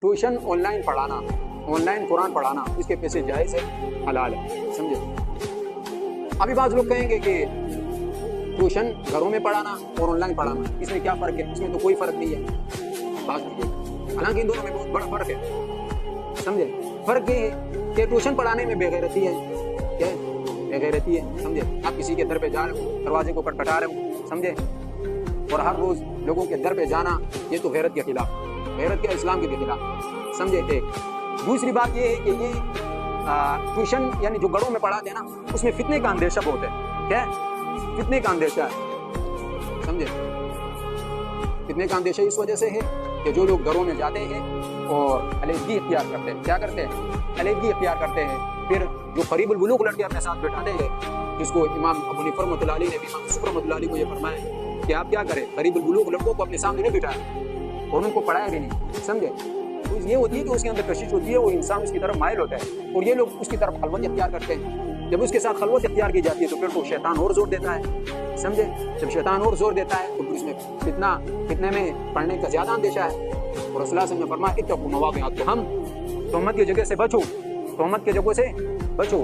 Tuition online पढ़ाना, online Quran पढ़ाना, इसके पैसे जायज़ है, हलाल है, समझे। अभी बाज़ लोग कहेंगे कि ट्यूशन घरों में पढ़ाना और ऑनलाइन पढ़ाना, इसमें क्या फ़र्क है? इसमें तो कोई फ़र्क नहीं है। हालांकि इन दोनों में बहुत बड़ा फ़र्क है, समझे। फ़र्क ये है कि ट्यूशन पढ़ाने में बेगैरती है, क्या है? बेगैरती है, समझे। आप किसी के दर पे जा रहे हो, दरवाजे को खटखटा रहे हो, समझे, और हर रोज़ लोगों के दर पे जाना, ये तो गैरत के खिलाफ, गैरत के इस्लाम के खिलाफ, समझे। एक दूसरी बात ये है कि ये ट्यूशन यानी जो घरों में पढ़ाते हैं ना, उसमें फितने का अंदेशा बहुत है। क्या है? फितने का अंदेशा है, समझे। फितने का अंदेशा इस वजह से है कि जो लोग घरों में जाते हैं और अलहदगी इख्तियार करते हैं, क्या करते हैं? अलहदगी इख्तियार करते हैं। फिर जो करीबुल बुलूग लड़के अपने साथ बैठाते हैं, जिसको इमाम अबू हनीफा रहमतुल्लाह अलैह ने भी इमाम यूसुफ रहमतुल्लाह अलैह को ये फरमाया कि आप क्या करें, करीबुल बुलूग लड़कों को अपने सामने नहीं बिठाएं और उनको पढ़ाया भी नहीं, समझे। तो ये होती है कि उसके अंदर कशिश होती है, वो इंसान उसकी तरफ माइल होता है और ये लोग उसकी तरफ खलवत इख्तियार करते हैं। जब उसके साथ खलवत इख्तियार की जाती है तो फिर तो शैतान और जोर देता है, समझे। जब शैतान और जोर देता है तो फिर इसमें फितने में पढ़ने का ज़्यादा अंदेशा है। और रसूलुल्लाह सल्लल्लाहु अलैहि वसल्लम ने फरमाया, इत्तक़ू मवाक़िअत, तो हम तोहमत की जगह से बचो, तोहमत की जगह से बचो।